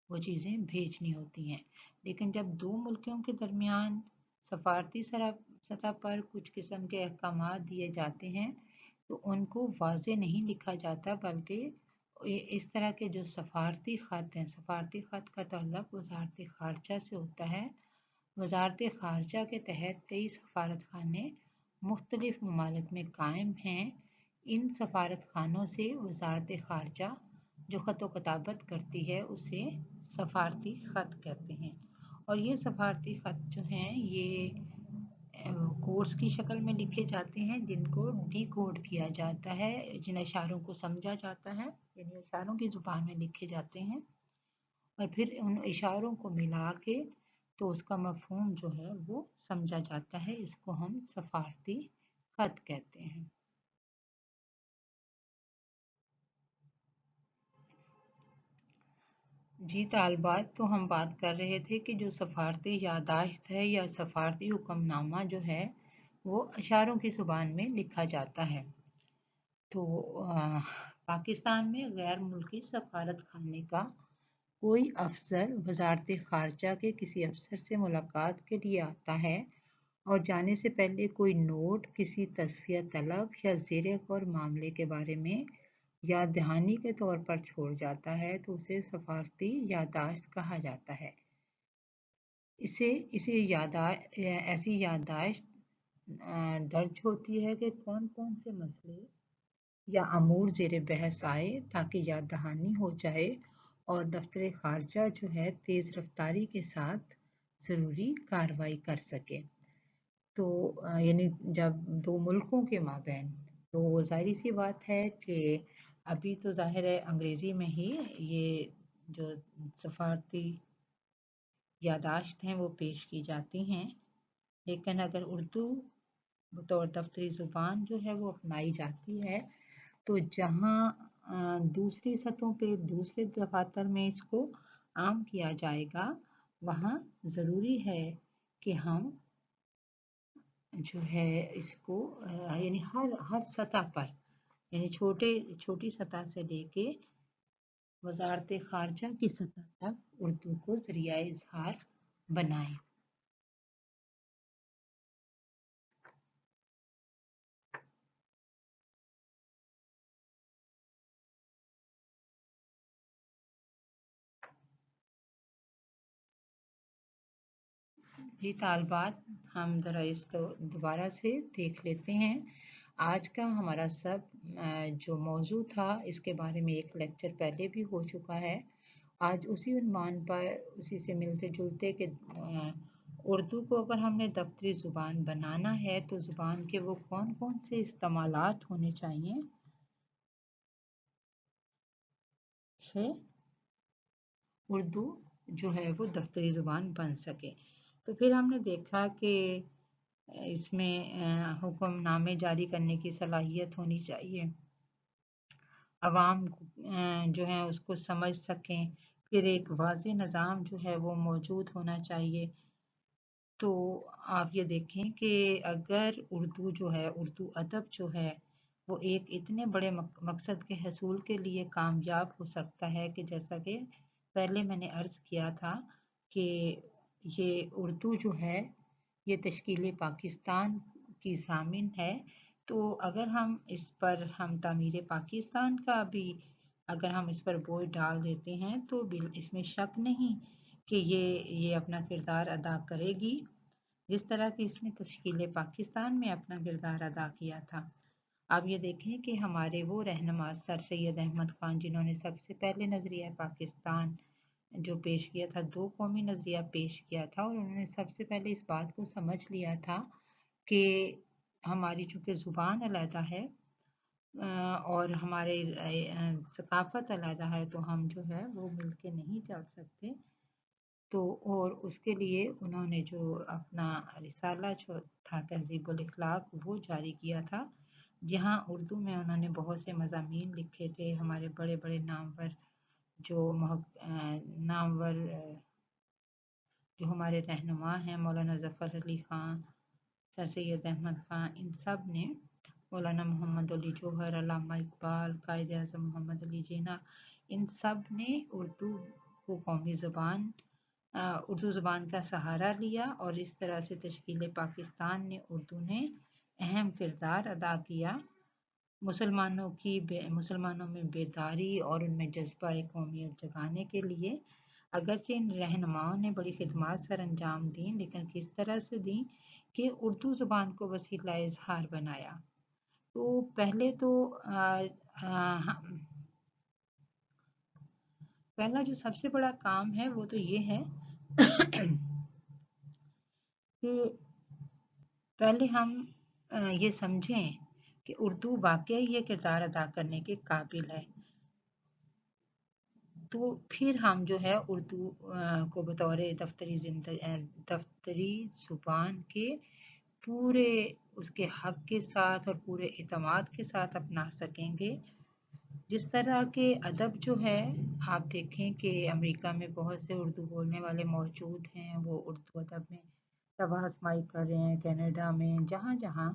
وہ چیزیں بھیجنی ہوتی ہیں، لیکن جب دو ملکوں کے درمیان سفارتی سطح پر کچھ قسم کے احکامات دیے جاتے ہیں تو ان کو واضح نہیں لکھا جاتا، بلکہ اس طرح کے جو سفارتی خط ہیں، سفارتی خط کا تعلق وزارت خارجہ سے ہوتا ہے۔ وزارت خارجہ کے تحت کئی سفارت خانے مختلف ممالک میں قائم ہیں۔ ان سفارت خانوں سے وزارت خارجہ جو خط و کتابت کرتی ہے اسے سفارتی خط کہتے ہیں، اور یہ سفارتی خط جو ہیں یہ کوڈز کی شکل میں لکھے جاتے ہیں جن کو ڈی کوڈ کیا جاتا ہے، جن اشاروں کو سمجھا جاتا ہے، یعنی اشاروں کی زبان میں لکھے جاتے ہیں، اور پھر ان اشاروں کو ملا کے تو اس کا مفہوم جو ہے وہ سمجھا جاتا ہے، اس کو ہم سفارتی خط کہتے ہیں۔ جی طالبات، تو ہم بات کر رہے تھے کہ جو سفارتی یادداشت ہے یا سفارتی حکم نامہ جو ہے وہ اشاروں کی زبان میں لکھا جاتا ہے۔ تو پاکستان میں غیر ملکی سفارت خانے کا کوئی افسر وزارت خارجہ کے کسی افسر سے ملاقات کے لیے آتا ہے اور جانے سے پہلے کوئی نوٹ کسی تصفیہ طلب یا زیر غور معاملے کے بارے میں یاد دہانی کے طور پر چھوڑ جاتا ہے تو اسے سفارتی یادداشت کہا جاتا ہے۔ ایسی یادداشت درج ہوتی ہے کہ کون کون سے مسئلے یا امور زیر بحث آئے تاکہ یاد دہانی ہو جائے اور دفتر خارجہ جو ہے تیز رفتاری کے ساتھ ضروری کارروائی کر سکے۔ تو یعنی جب دو ملکوں کے مابین، تو ظاہری سی بات ہے کہ ابھی تو ظاہر ہے انگریزی میں ہی یہ جو سفارتی یادداشت ہیں وہ پیش کی جاتی ہیں، لیکن اگر اردو بطور دفتری زبان جو ہے وہ اپنائی جاتی ہے تو جہاں دوسری سطحوں پہ دوسرے دفاتر میں اس کو عام کیا جائے گا وہاں ضروری ہے کہ ہم جو ہے اس کو یعنی ہر سطح پر، یعنی چھوٹی سطح سے لے کے وزارت خارجہ کی سطح تک اردو کو ذریعہ اظہار بنائیں۔ جی طالبات، ہم ذرا اس کو دوبارہ سے دیکھ لیتے ہیں۔ آج کا ہمارا جو موضوع تھا اس کے بارے میں ایک لیکچر پہلے بھی ہو چکا ہے۔ آج اسی عنوان پر اسی سے ملتے جلتے کہ اردو کو اگر ہم نے دفتری زبان بنانا ہے تو زبان کے وہ کون کون سے استعمالات ہونے چاہیے کہ اردو جو ہے وہ دفتری زبان بن سکے۔ تو پھر ہم نے دیکھا کہ اس میں حکم نامے جاری کرنے کی صلاحیت ہونی چاہیے، عوام جو ہے اس کو سمجھ سکیں، پھر ایک واضح نظام جو ہے وہ موجود ہونا چاہیے۔ تو آپ یہ دیکھیں کہ اگر اردو جو ہے، اردو ادب جو ہے وہ ایک اتنے بڑے مقصد کے حصول کے لیے کامیاب ہو سکتا ہے کہ جیسا کہ پہلے میں نے عرض کیا تھا کہ یہ اردو جو ہے یہ تشکیل پاکستان کی ضامن ہے۔ تو اگر ہم تعمیر پاکستان کا بھی اگر ہم اس پر بوجھ ڈال دیتے ہیں تو اس میں شک نہیں کہ یہ اپنا کردار ادا کرے گی، جس طرح کہ اس نے تشکیل پاکستان میں اپنا کردار ادا کیا تھا۔ آپ یہ دیکھیں کہ ہمارے وہ رہنما سر سید احمد خان جنہوں نے سب سے پہلے نظریہ پاکستان جو پیش کیا تھا، دو قومی نظریہ پیش کیا تھا، اور انہوں نے سب سے پہلے اس بات کو سمجھ لیا تھا کہ ہماری چونکہ زبان علیحدہ ہے اور ہمارے ثقافت علیحدہ ہے، تو ہم جو ہے وہ مل کے نہیں چل سکتے۔ تو اور اس کے لیے انہوں نے جو اپنا رسالہ جو تھا تہذیب الاخلاق وہ جاری کیا تھا، جہاں اردو میں انہوں نے بہت سے مضامین لکھے تھے۔ ہمارے بڑے بڑے نامور جو ہمارے رہنما ہیں، مولانا ظفر علی خان، سر سید احمد خان، ان سب نے، مولانا محمد علی جوہر، علامہ اقبال، قائد اعظم محمد علی جناح، ان سب نے اردو زبان کا سہارا لیا، اور اس طرح سے تشکیل پاکستان نے اردو نے اہم کردار ادا کیا۔ مسلمانوں میں بیداری اور ان میں جذبہ قومیت جگانے کے لیے، اگرچہ ان رہنماؤں نے بڑی خدمات سر انجام دیں، لیکن کس طرح سے دیں کہ اردو زبان کو وسیلہ اظہار بنایا۔ تو پہلا جو سب سے بڑا کام ہے وہ تو یہ ہے کہ پہلے ہم یہ سمجھیں کہ اردو واقعی یہ کردار ادا کرنے کے قابل ہے، تو پھر ہم جو ہے اردو کو بطور دفتری زبان کے پورے اس کے حق کے ساتھ اور پورے اعتماد کے ساتھ اپنا سکیں گے۔ جس طرح کے ادب جو ہے، آپ دیکھیں کہ امریکہ میں بہت سے اردو بولنے والے موجود ہیں، وہ اردو ادب میں شبہ آزمائی کر رہے ہیں، کینیڈا میں، جہاں جہاں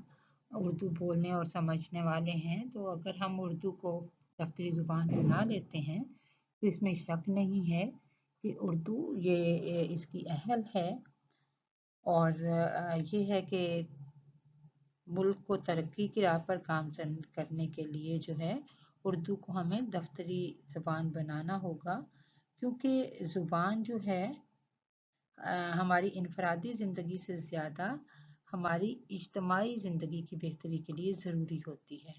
اردو بولنے اور سمجھنے والے ہیں۔ تو اگر ہم اردو کو دفتری زبان بنا لیتے ہیں تو اس میں شک نہیں ہے کہ اردو یہ اس کی اہل ہے، اور یہ ہے کہ ملک کو ترقی کی راہ پر کام کرنے کے لیے جو ہے اردو کو ہمیں دفتری زبان بنانا ہوگا، کیونکہ زبان جو ہے ہماری انفرادی زندگی سے زیادہ ہماری اجتماعی زندگی کی بہتری کے لیے ضروری ہوتی ہے،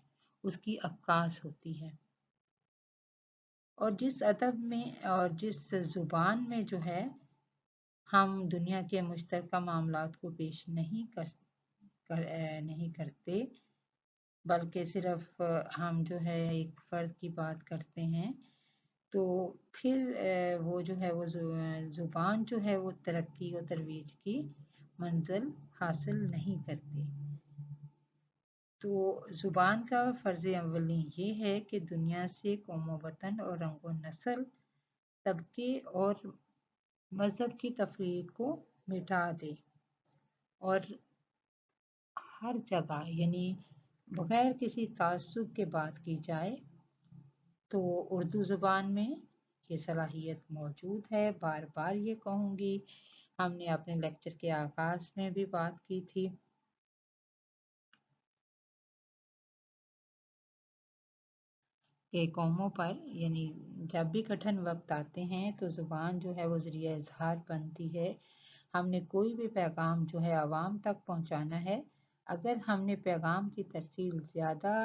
اس کی عکاس ہوتی ہے۔ اور جس ادب میں اور جس زبان میں جو ہے ہم دنیا کے مشترکہ معاملات کو پیش نہیں کرتے، بلکہ صرف ہم جو ہے ایک فرد کی بات کرتے ہیں، تو پھر وہ جو ہے وہ زبان جو ہے وہ ترقی و ترویج کی منزل حاصل نہیں کرتی۔ تو زبان کا فرض اولی یہ ہے کہ دنیا سے قوم و وطن اور رنگ و نسل، طبقے اور مذہب کی تفریق کو مٹا دے، اور ہر جگہ یعنی بغیر کسی تعصب کے بات کی جائے۔ تو اردو زبان میں یہ صلاحیت موجود ہے، بار بار یہ کہوں گی، ہم نے اپنے لیکچر کے آغاز میں بھی بات کی تھی کہ قوموں پر یعنی جب بھی کٹھن وقت آتے ہیں تو زبان جو ہے وہ ذریعہ اظہار بنتی ہے۔ ہم نے کوئی بھی پیغام جو ہے عوام تک پہنچانا ہے، اگر ہم نے پیغام کی ترسیل زیادہ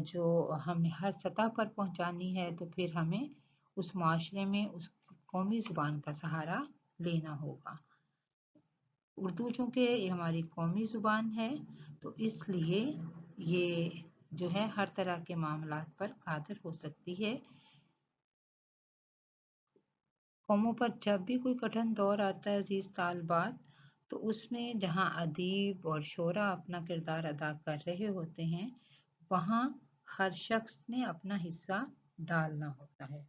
جو ہم نے ہر سطح پر پہنچانی ہے تو پھر ہمیں اس معاشرے میں اس قومی زبان کا سہارا لینا ہوگا۔ اردو چونکہ یہ ہماری قومی زبان ہے تو اس لیے یہ جو ہے ہر طرح کے معاملات پر قادر ہو سکتی ہے۔ قوموں پر جب بھی کوئی کٹھن دور آتا ہے عزیز طالبات، تو اس میں جہاں ادیب اور شعراء اپنا کردار ادا کر رہے ہوتے ہیں وہاں ہر شخص نے اپنا حصہ ڈالنا ہوتا ہے۔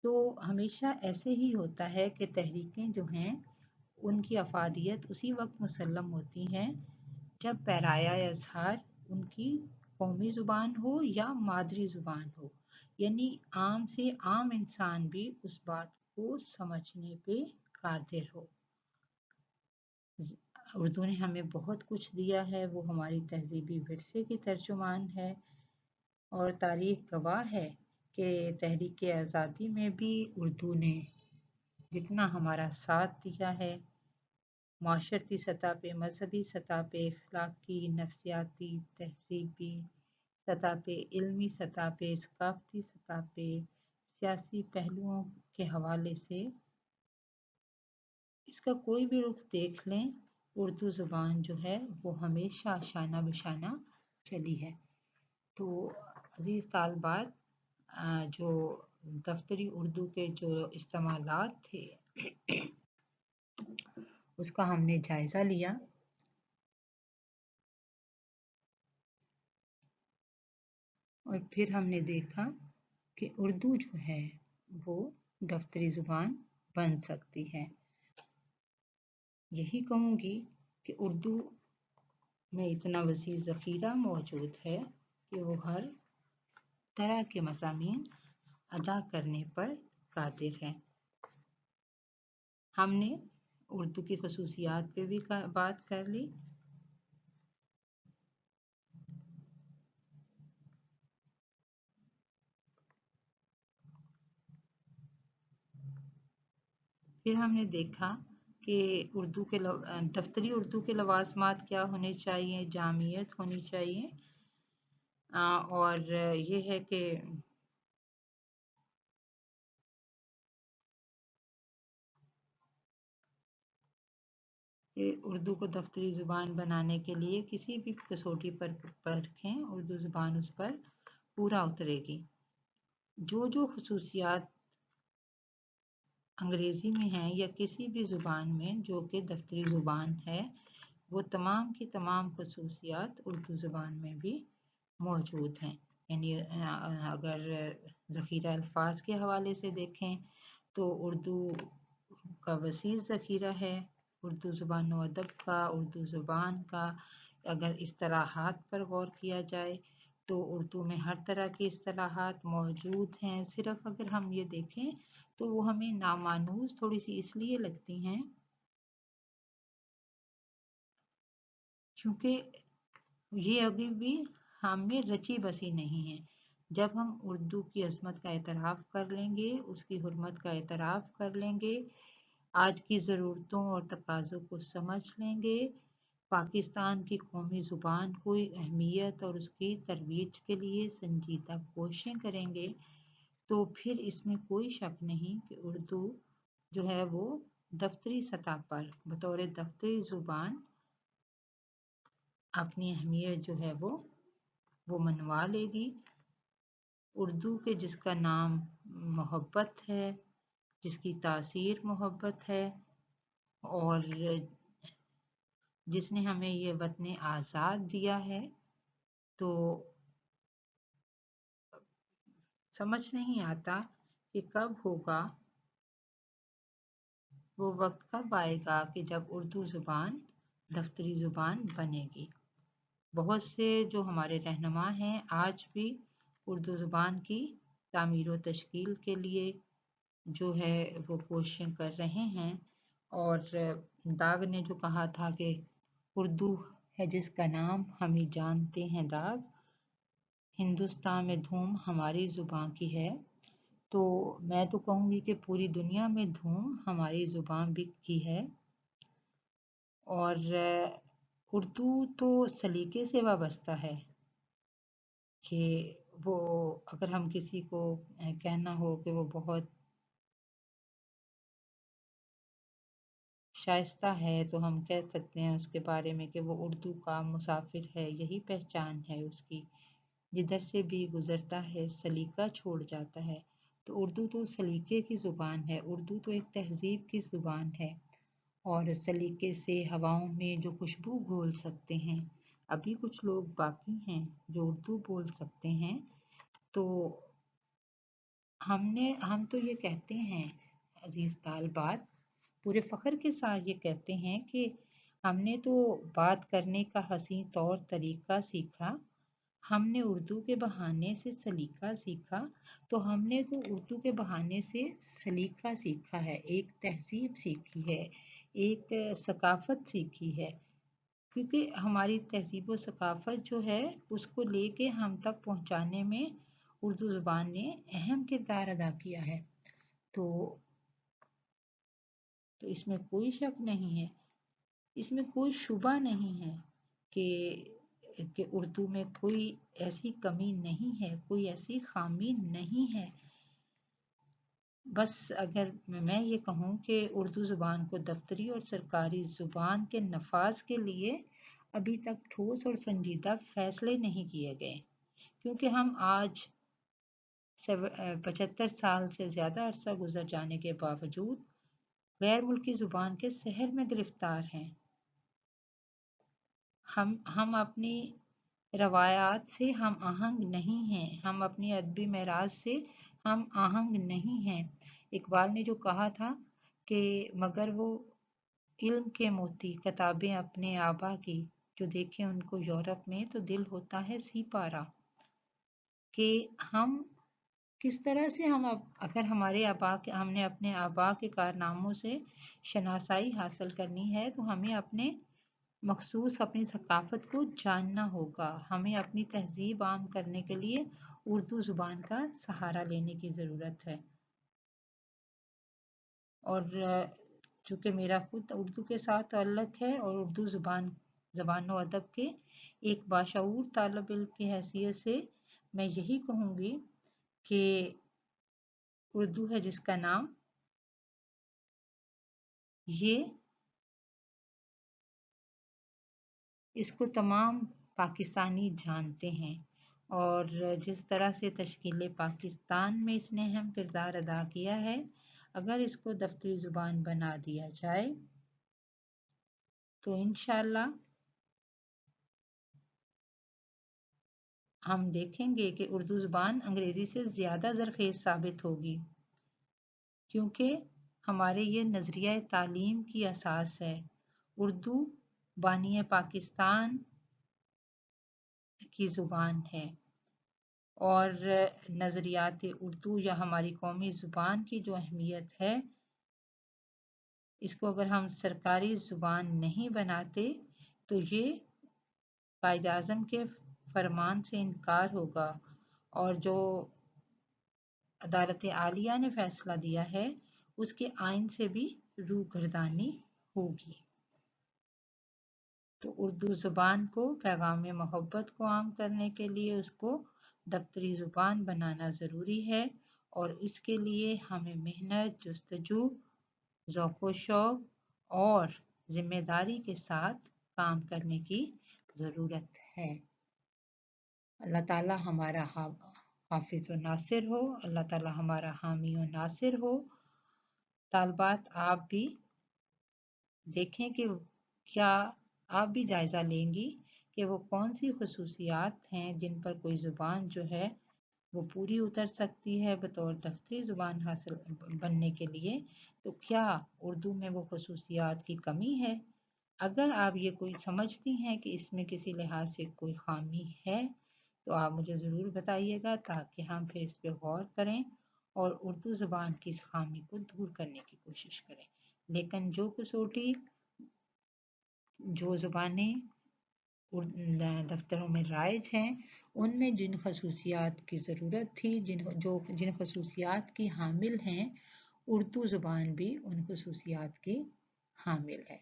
تو ہمیشہ ایسے ہی ہوتا ہے کہ تحریکیں جو ہیں ان کی افادیت اسی وقت مسلم ہوتی ہیں جب پیرایہ اظہار ان کی قومی زبان ہو یا مادری زبان ہو، یعنی عام سے عام انسان بھی اس بات کو سمجھنے پہ قادر ہو۔ اردو نے ہمیں بہت کچھ دیا ہے، وہ ہماری تہذیبی ورثے کی ترجمان ہے، اور تاریخ گواہ ہے کہ تحریک آزادی میں بھی اردو نے جتنا ہمارا ساتھ دیا ہے، معاشرتی سطح پہ، مذہبی سطح پہ، اخلاقی، نفسیاتی، تہذیبی سطح پہ، علمی سطح پہ، ثقافتی سطح پہ، سیاسی پہلوؤں کے حوالے سے اس کا کوئی بھی رخ دیکھ لیں، اردو زبان جو ہے وہ ہمیشہ شانہ بشانہ چلی ہے۔ تو عزیز طالبات، جو دفتری اردو کے جو استعمالات تھے اس کا ہم نے جائزہ لیا، اور پھر ہم نے دیکھا کہ اردو جو ہے وہ دفتری زبان بن سکتی ہے۔ یہی کہوں گی کہ اردو میں اتنا وسیع ذخیرہ موجود ہے کہ وہ ہر طرح کے مضامین ادا کرنے پر قادر ہے۔ ہم نے اردو کی خصوصیات پہ بھی بات کر لی۔ پھر ہم نے دیکھا کہ اردو کے دفتری اردو کے لوازمات کیا ہونے چاہیے، جامعیت ہونی چاہیے، اور یہ ہے کہ اردو کو دفتری زبان بنانے کے لیے کسی بھی کسوٹی پر پرکھیں، اردو زبان اس پر پورا اترے گی۔ جو خصوصیات انگریزی میں ہیں یا کسی بھی زبان میں جو کہ دفتری زبان ہے، وہ تمام کی تمام خصوصیات اردو زبان میں بھی موجود ہیں۔ یعنی اگر ذخیرہ الفاظ کے حوالے سے دیکھیں تو اردو کا وسیع ذخیرہ ہے، اردو زبان و ادب کا، اردو زبان کا اگر اصطلاحات پر غور کیا جائے تو اردو میں ہر طرح کی اصطلاحات موجود ہیں۔ صرف اگر ہم یہ دیکھیں تو وہ ہمیں نامانوس تھوڑی سی اس لیے لگتی ہیں کیونکہ یہ ابھی بھی ہم میں رچی بسی نہیں ہے۔ جب ہم اردو کی عظمت کا اعتراف کر لیں گے، اس کی حرمت کا اعتراف کر لیں گے، آج کی ضرورتوں اور تقاضوں کو سمجھ لیں گے، پاکستان کی قومی زبان کو اہمیت اور اس کی ترویج کے لیے سنجیدہ کوششیں کریں گے، تو پھر اس میں کوئی شک نہیں کہ اردو جو ہے وہ دفتری سطح پر بطور دفتری زبان اپنی اہمیت جو ہے وہ منوا لے گی۔ اردو کے جس کا نام محبت ہے، جس کی تاثیر محبت ہے، اور جس نے ہمیں یہ وطن آزاد دیا ہے، تو سمجھ نہیں آتا کہ کب ہوگا، وہ وقت کب آئے گا کہ جب اردو زبان دفتری زبان بنے گی۔ بہت سے جو ہمارے رہنما ہیں آج بھی اردو زبان کی تعمیر و تشکیل کے لیے جو ہے وہ کوششیں کر رہے ہیں، اور داغ نے جو کہا تھا کہ اردو ہے جس کا نام ہم ہی جانتے ہیں داغ، ہندوستان میں دھوم ہماری زبان کی ہے، تو میں تو کہوں گی کہ پوری دنیا میں دھوم ہماری زبان بھی کی ہے۔ اور اردو تو سلیقے سے وابستہ ہے کہ وہ اگر ہم کسی کو کہنا ہو کہ وہ بہت شائستہ ہے تو ہم کہہ سکتے ہیں اس کے بارے میں کہ وہ اردو کا مسافر ہے، یہی پہچان ہے اس کی، جدھر سے بھی گزرتا ہے سلیقہ چھوڑ جاتا ہے۔ تو اردو تو سلیقے کی زبان ہے، اردو تو ایک تہذیب کی زبان ہے، اور سلیقے سے ہواؤں میں جو خوشبو گھول سکتے ہیں۔ ابھی کچھ لوگ باقی ہیں جو اردو بول سکتے ہیں، تو ہم تو یہ کہتے ہیں عزیز طالبات، پورے فخر کے ساتھ یہ کہتے ہیں کہ ہم نے تو بات کرنے کا حسین طور طریقہ سیکھا، ہم نے اردو کے بہانے سے سلیقہ سیکھا، تو ہم نے تو اردو کے بہانے سے سلیقہ سیکھا ہے، ایک تہذیب سیکھی ہے، ایک ثقافت سیکھی ہے، کیونکہ ہماری تہذیب و ثقافت جو ہے اس کو لے کے ہم تک پہنچانے میں اردو زبان نے اہم کردار ادا کیا ہے۔ تو اس میں کوئی شک نہیں ہے، اس میں کوئی شبہ نہیں ہے کہ اردو میں کوئی ایسی کمی نہیں ہے، کوئی ایسی خامی نہیں ہے۔ بس اگر میں یہ کہوں کہ اردو زبان کو دفتری اور سرکاری زبان کے نفاذ کے لیے ابھی تک ٹھوس اور سنجیدہ فیصلے نہیں کیے گئے، کیونکہ ہم آج 75 سال سے زیادہ عرصہ گزر جانے کے باوجود غیر ملکی زبان کے سحر میں گرفتار ہیں۔ ہم اپنی روایات سے ہم آہنگ نہیں ہیں، ہم اپنی ادبی میراث سے ہم آہنگ نہیں ہیں۔ اقبال نے جو کہا تھا کہ مگر وہ علم کے موتی کتابیں اپنے آبا کی، جو دیکھیں ان کو یورپ میں تو دل ہوتا ہے سی پارا، کہ ہم کس طرح سے اگر ہم نے اپنے آبا کے کارناموں سے شناسائی حاصل کرنی ہے تو ہمیں اپنے مخصوص اپنی ثقافت کو جاننا ہوگا، ہمیں اپنی تہذیب عام کرنے کے لیے اردو زبان کا سہارا لینے کی ضرورت ہے۔ اور چونکہ میرا خود اردو کے ساتھ تعلق ہے اور اردو زبان و ادب کے ایک باشعور طالب علم کی حیثیت سے میں یہی کہوں گی کہ اردو ہے جس کا نام، یہ اس کو تمام پاکستانی جانتے ہیں، اور جس طرح سے تشکیل پاکستان میں اس نے اہم کردار ادا کیا ہے، اگر اس کو دفتری زبان بنا دیا جائے تو انشاءاللہ ہم دیکھیں گے کہ اردو زبان انگریزی سے زیادہ زرخیز ثابت ہوگی، کیونکہ ہمارے یہ نظریہ تعلیم کی اساس ہے۔ اردو بانی پاکستان کی زبان ہے، اور نظریات اردو یا ہماری قومی زبان کی جو اہمیت ہے، اس کو اگر ہم سرکاری زبان نہیں بناتے تو یہ قائد اعظم کے فرمان سے انکار ہوگا، اور جو عدالت عالیہ نے فیصلہ دیا ہے اس کے آئین سے بھی روگردانی ہوگی۔ تو اردو زبان کو پیغام محبت کو عام کرنے کے لیے اس کو دفتری زبان بنانا ضروری ہے، اور اس کے لیے ہمیں محنت، جستجو، ذوق و شوق اور ذمہ داری کے ساتھ کام کرنے کی ضرورت ہے۔ اللہ تعالی ہمارا حافظ و ناصر ہو، اللہ تعالی ہمارا حامی و ناصر ہو۔ طالبات آپ بھی دیکھیں کہ کیا آپ بھی جائزہ لیں گی کہ وہ کون سی خصوصیات ہیں جن پر کوئی زبان جو ہے وہ پوری اتر سکتی ہے بطور دفتری زبان حاصل بننے کے لیے، تو کیا اردو میں وہ خصوصیات کی کمی ہے؟ اگر آپ یہ کوئی سمجھتی ہیں کہ اس میں کسی لحاظ سے کوئی خامی ہے تو آپ مجھے ضرور بتائیے گا، تاکہ ہم پھر اس پہ غور کریں اور اردو زبان کی اس خامی کو دور کرنے کی کوشش کریں۔ لیکن جو زبانیں دفتروں میں رائج ہیں ان میں جن خصوصیات کی ضرورت تھی، جن خصوصیات کی حامل ہیں، اردو زبان بھی ان خصوصیات کی حامل ہے۔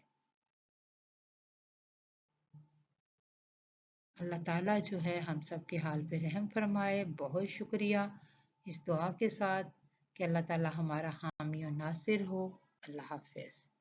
اللہ تعالیٰ جو ہے ہم سب کے حال پہ رحم فرمائے. بہت شکریہ اس دعا کے ساتھ کہ اللہ تعالیٰ ہمارا حامی و ناصر ہو. اللہ حافظ.